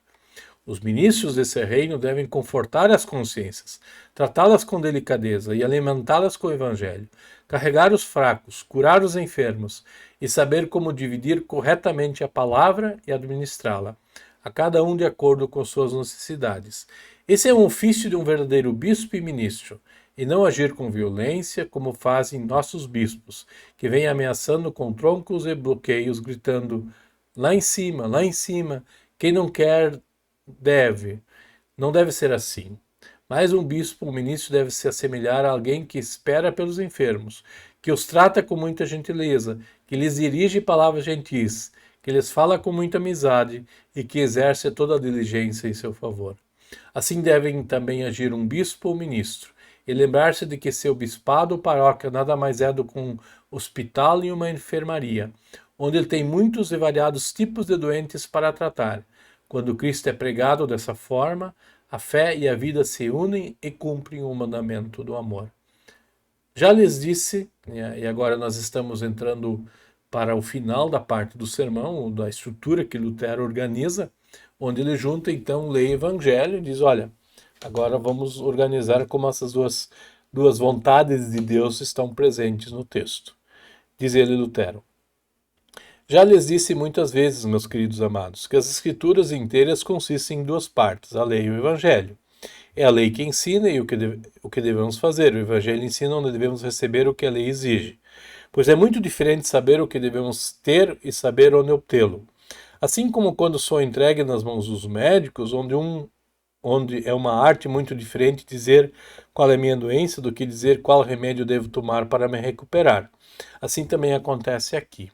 Os ministros desse reino devem confortar as consciências, tratá-las com delicadeza e alimentá-las com o Evangelho, carregar os fracos, curar os enfermos e saber como dividir corretamente a palavra e administrá-la, a cada um de acordo com suas necessidades. Esse é o ofício de um verdadeiro bispo e ministro, e não agir com violência como fazem nossos bispos, que vêm ameaçando com troncos e bloqueios, gritando lá em cima, quem não quer não deve ser assim. Mas um bispo, um ministro, deve se assemelhar a alguém que espera pelos enfermos, que os trata com muita gentileza, que lhes dirige palavras gentis, que lhes fala com muita amizade e que exerce toda a diligência em seu favor. Assim devem também agir um bispo ou ministro, e lembrar-se de que seu bispado ou paróquia nada mais é do que um hospital e uma enfermaria, onde ele tem muitos e variados tipos de doentes para tratar. Quando Cristo é pregado dessa forma, a fé e a vida se unem e cumprem o mandamento do amor. Já lhes disse, e agora nós estamos entrando para o final da parte do sermão, da estrutura que Lutero organiza, onde ele junta então lei e evangelho e diz, olha, agora vamos organizar como essas duas vontades de Deus estão presentes no texto. Diz ele, Lutero: já lhes disse muitas vezes, meus queridos amados, que as escrituras inteiras consistem em duas partes, a lei e o evangelho. É a lei que ensina e o que devemos fazer. O evangelho ensina onde devemos receber o que a lei exige. Pois é muito diferente saber o que devemos ter e saber onde obtê-lo. Assim como quando sou entregue nas mãos dos médicos, onde é uma arte muito diferente dizer qual é a minha doença do que dizer qual remédio devo tomar para me recuperar. Assim também acontece aqui.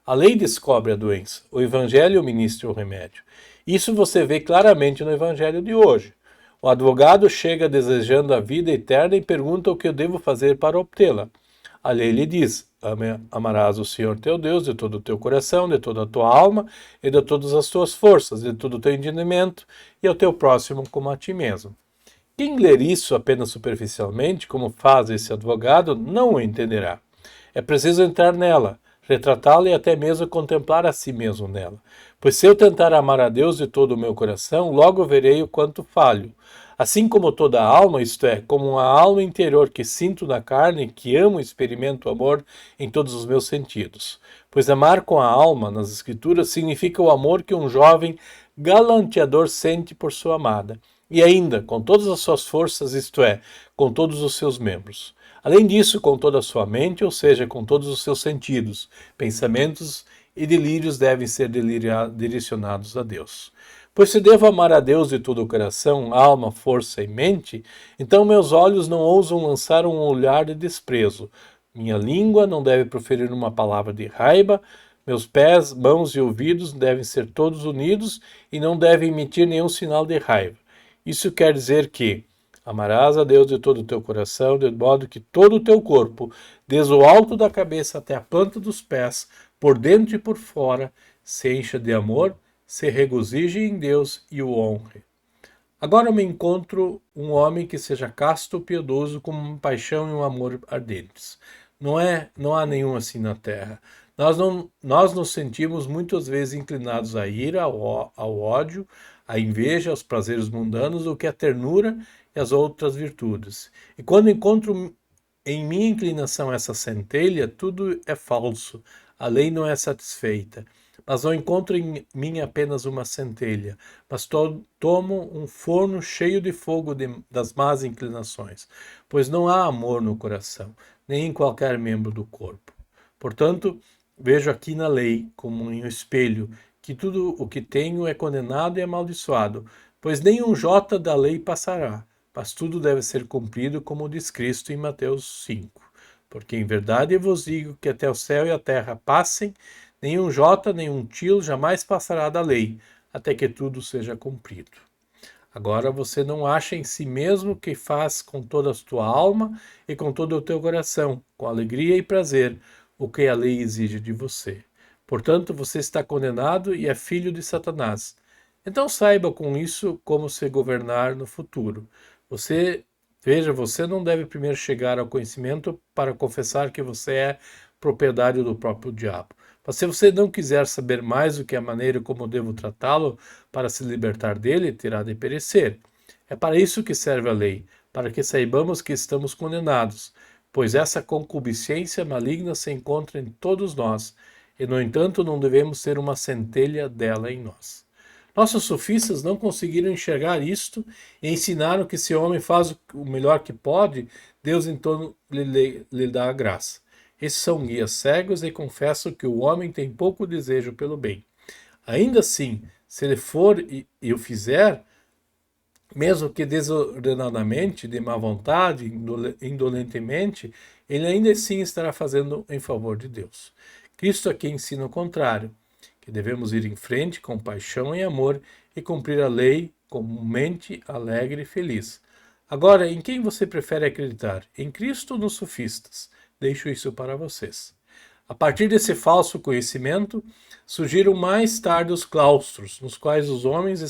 A lei descobre a doença, o evangelho ministra o remédio. Isso você vê claramente no evangelho de hoje. O advogado chega desejando a vida eterna e pergunta o que eu devo fazer para obtê-la. A lei lhe diz: amarás o Senhor teu Deus de todo o teu coração, de toda a tua alma e de todas as tuas forças, de todo o teu entendimento e ao teu próximo como a ti mesmo. Quem ler isso apenas superficialmente, como faz esse advogado, não o entenderá. É preciso entrar nela, retratá-la e até mesmo contemplar a si mesmo nela. Pois se eu tentar amar a Deus de todo o meu coração, logo verei o quanto falho. Assim como toda alma, isto é, como uma alma interior que sinto na carne, que amo e experimento o amor em todos os meus sentidos. Pois amar com a alma, nas Escrituras, significa o amor que um jovem galanteador sente por sua amada. E ainda, com todas as suas forças, isto é, com todos os seus membros. Além disso, com toda a sua mente, ou seja, com todos os seus sentidos, pensamentos e delírios devem ser direcionados a Deus. Pois se devo amar a Deus de todo o coração, alma, força e mente, então meus olhos não ousam lançar um olhar de desprezo. Minha língua não deve proferir uma palavra de raiva, meus pés, mãos e ouvidos devem ser todos unidos e não devem emitir nenhum sinal de raiva. Isso quer dizer que amarás a Deus de todo o teu coração, de modo que todo o teu corpo, desde o alto da cabeça até a planta dos pés, por dentro e por fora, se encha de amor, se regozije em Deus e o honre. Agora eu me encontro um homem que seja casto ou piedoso, com uma paixão e um amor ardentes. Não há nenhum assim na terra. Nós nos sentimos muitas vezes inclinados à ira, ao ódio, à inveja, aos prazeres mundanos, do que à ternura e às outras virtudes. E quando encontro em minha inclinação essa centelha, tudo é falso, a lei não é satisfeita. Mas não encontro em mim apenas uma centelha, mas tomo um forno cheio de fogo das más inclinações, pois não há amor no coração, nem em qualquer membro do corpo. Portanto, vejo aqui na lei, como em um espelho, que tudo o que tenho é condenado e amaldiçoado, pois nenhum jota da lei passará, mas tudo deve ser cumprido, como diz Cristo em Mateus 5. Porque em verdade eu vos digo que até o céu e a terra passem, nenhum jota, nenhum tilo jamais passará da lei, até que tudo seja cumprido. Agora você não acha em si mesmo que faz com toda a tua alma e com todo o teu coração, com alegria e prazer, o que a lei exige de você. Portanto, você está condenado e é filho de Satanás. Então saiba com isso como se governar no futuro. Você não deve primeiro chegar ao conhecimento para confessar que você é propriedade do próprio diabo. Mas se você não quiser saber mais do que a maneira como devo tratá-lo para se libertar dele, terá de perecer. É para isso que serve a lei, para que saibamos que estamos condenados, pois essa concupiscência maligna se encontra em todos nós, e no entanto não devemos ser uma centelha dela em nós. Nossos sofistas não conseguiram enxergar isto e ensinaram que se o homem faz o melhor que pode, Deus então lhe dá a graça. Esses são guias cegos e confessam que o homem tem pouco desejo pelo bem. Ainda assim, se ele for e o fizer, mesmo que desordenadamente, de má vontade, indolentemente, ele ainda assim estará fazendo em favor de Deus. Cristo aqui ensina o contrário, que devemos ir em frente com paixão e amor e cumprir a lei com mente alegre e feliz. Agora, em quem você prefere acreditar? Em Cristo ou nos sofistas? Deixo isso para vocês. A partir desse falso conhecimento, surgiram mais tarde os claustros, nos quais os homens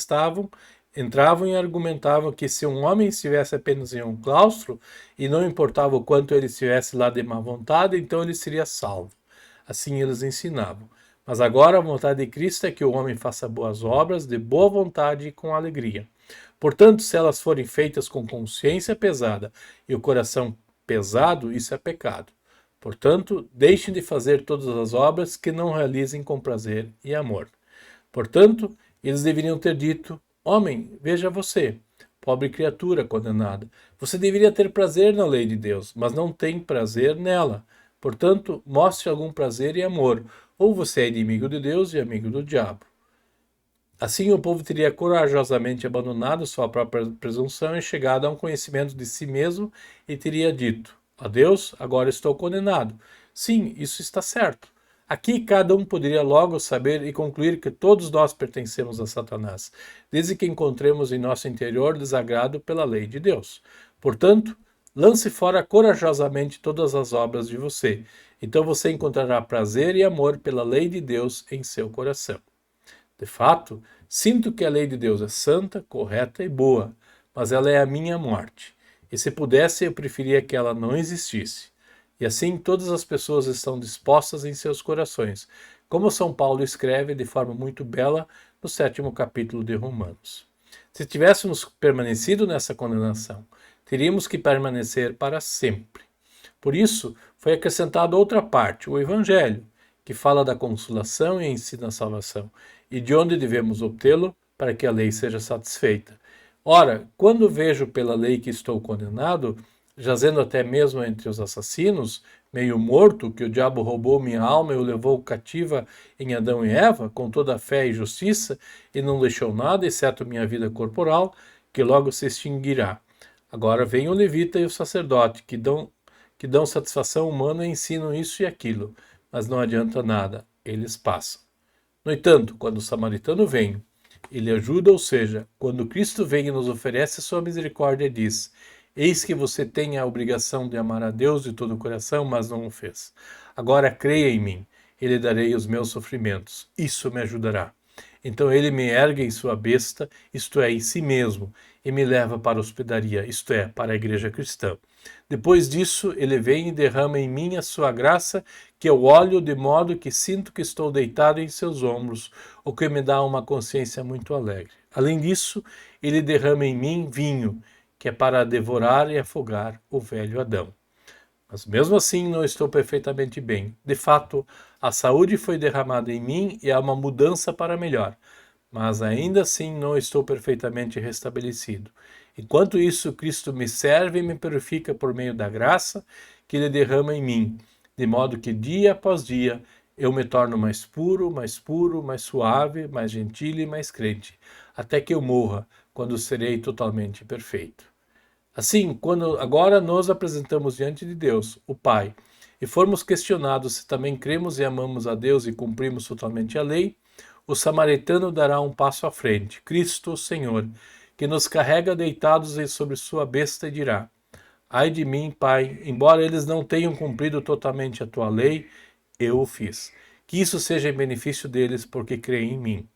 entravam e argumentavam que se um homem estivesse apenas em um claustro, e não importava o quanto ele estivesse lá de má vontade, então ele seria salvo. Assim eles ensinavam. Mas agora a vontade de Cristo é que o homem faça boas obras de boa vontade e com alegria. Portanto, se elas forem feitas com consciência pesada e o coração pesado, isso é pecado. Portanto, deixem de fazer todas as obras que não realizem com prazer e amor. Portanto, eles deveriam ter dito: Homem, veja você, pobre criatura condenada. Você deveria ter prazer na lei de Deus, mas não tem prazer nela. Portanto, mostre algum prazer e amor, ou você é inimigo de Deus e amigo do diabo. Assim, o povo teria corajosamente abandonado sua própria presunção e chegado a um conhecimento de si mesmo e teria dito: a Deus, agora estou condenado. Sim, isso está certo. Aqui cada um poderia logo saber e concluir que todos nós pertencemos a Satanás, desde que encontremos em nosso interior desagrado pela lei de Deus. Portanto, lance fora corajosamente todas as obras de você. Então você encontrará prazer e amor pela lei de Deus em seu coração. De fato, sinto que a lei de Deus é santa, correta e boa, mas ela é a minha morte. E se pudesse, eu preferia que ela não existisse. E assim todas as pessoas estão dispostas em seus corações, como São Paulo escreve de forma muito bela no 7º capítulo de Romanos. Se tivéssemos permanecido nessa condenação, teríamos que permanecer para sempre. Por isso, foi acrescentada outra parte, o Evangelho, que fala da consolação e ensina a salvação, e de onde devemos obtê-lo para que a lei seja satisfeita. Ora, quando vejo pela lei que estou condenado, jazendo até mesmo entre os assassinos, meio morto, que o diabo roubou minha alma e o levou cativa em Adão e Eva, com toda a fé e justiça, e não deixou nada, exceto minha vida corporal, que logo se extinguirá. Agora vem o levita e o sacerdote, que dão satisfação humana e ensinam isso e aquilo, mas não adianta nada, eles passam. No entanto, quando o samaritano vem, ele ajuda, ou seja, quando Cristo vem e nos oferece sua misericórdia, diz: Eis que você tem a obrigação de amar a Deus de todo o coração, mas não o fez. Agora creia em mim, e lhe darei os meus sofrimentos. Isso me ajudará. Então ele me ergue em sua besta, isto é, em si mesmo, e me leva para a hospedaria, isto é, para a igreja cristã. Depois disso, ele vem e derrama em mim a sua graça, que eu olho de modo que sinto que estou deitado em seus ombros, o que me dá uma consciência muito alegre. Além disso, ele derrama em mim vinho, que é para devorar e afogar o velho Adão. Mas mesmo assim não estou perfeitamente bem. De fato, a saúde foi derramada em mim e há uma mudança para melhor. Mas ainda assim não estou perfeitamente restabelecido. Enquanto isso, Cristo me serve e me purifica por meio da graça que Ele derrama em mim, de modo que dia após dia eu me torno mais puro, mais suave, mais gentil e mais crente, até que eu morra, quando serei totalmente perfeito. Assim, quando agora nos apresentamos diante de Deus, o Pai, e formos questionados se também cremos e amamos a Deus e cumprimos totalmente a lei, o samaritano dará um passo à frente, Cristo, o Senhor, que nos carrega deitados sobre sua besta e dirá: Ai de mim, Pai, embora eles não tenham cumprido totalmente a tua lei, eu o fiz. Que isso seja em benefício deles, porque creem em mim.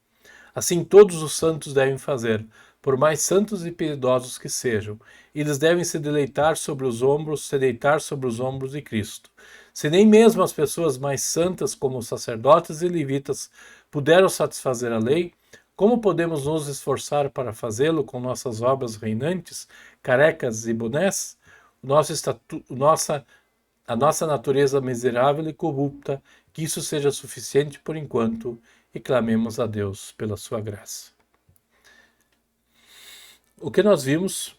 Assim todos os santos devem fazer, por mais santos e piedosos que sejam. Eles devem se deitar sobre os ombros de Cristo. Se nem mesmo as pessoas mais santas, como os sacerdotes e levitas, puderam satisfazer a lei, como podemos nos esforçar para fazê-lo com nossas obras reinantes, carecas e bonés? A nossa natureza miserável e corrupta, que isso seja suficiente por enquanto, e clamemos a Deus pela sua graça. O que nós vimos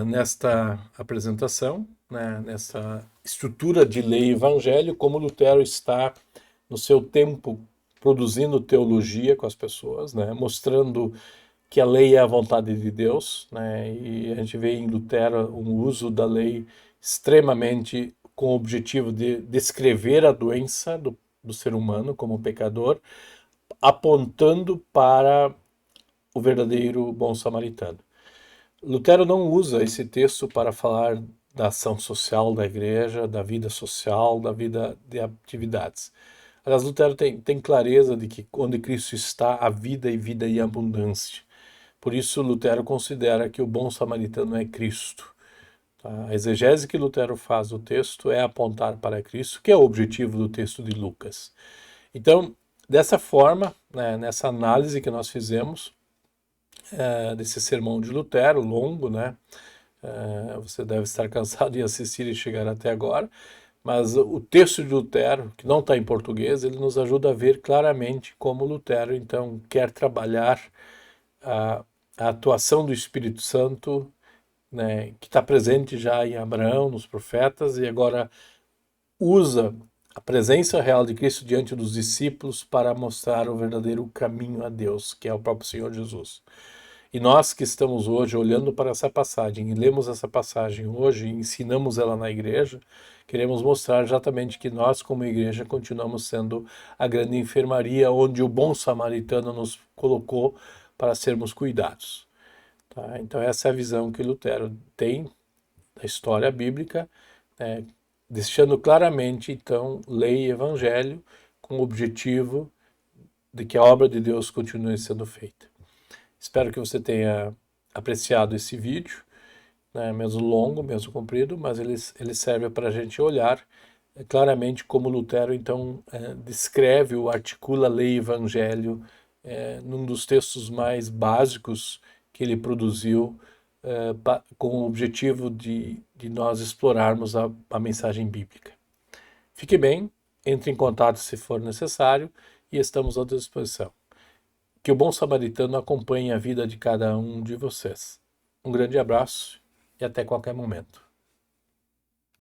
nesta apresentação, né, nessa estrutura de lei e evangelho, como Lutero está no seu tempo produzindo teologia com as pessoas, né, mostrando que a lei é a vontade de Deus, né, e a gente vê em Lutero um uso da lei extremamente com o objetivo de descrever a doença do ser humano como pecador, apontando para o verdadeiro bom samaritano. Lutero não usa esse texto para falar da ação social da igreja, da vida social, da vida de atividades. Aliás, Lutero tem clareza de que onde Cristo está, há vida e vida em abundância. Por isso, Lutero considera que o bom samaritano é Cristo. A exegese que Lutero faz do texto é apontar para Cristo, que é o objetivo do texto de Lucas. Então, dessa forma, né, nessa análise que nós fizemos desse sermão de Lutero, longo, né? Você deve estar cansado de assistir e chegar até agora, mas o texto de Lutero, que não está em português, ele nos ajuda a ver claramente como Lutero, então, quer trabalhar a atuação do Espírito Santo, né, que está presente já em Abraão, nos profetas, e agora usa a presença real de Cristo diante dos discípulos para mostrar o verdadeiro caminho a Deus, que é o próprio Senhor Jesus. E nós que estamos hoje olhando para essa passagem e lemos essa passagem hoje e ensinamos ela na igreja, queremos mostrar exatamente que nós, como igreja, continuamos sendo a grande enfermaria onde o bom samaritano nos colocou para sermos cuidados. Tá? Então essa é a visão que Lutero tem da história bíblica, né, deixando claramente, então, lei e evangelho com o objetivo de que a obra de Deus continue sendo feita. Espero que você tenha apreciado esse vídeo, né, mesmo longo, mesmo comprido, mas ele serve para a gente olhar claramente como Lutero, então, descreve ou articula a lei e evangelho num dos textos mais básicos que ele produziu com o objetivo de nós explorarmos a mensagem bíblica. Fique bem, entre em contato se for necessário e estamos à disposição. Que o bom samaritano acompanhe a vida de cada um de vocês. Um grande abraço e até qualquer momento.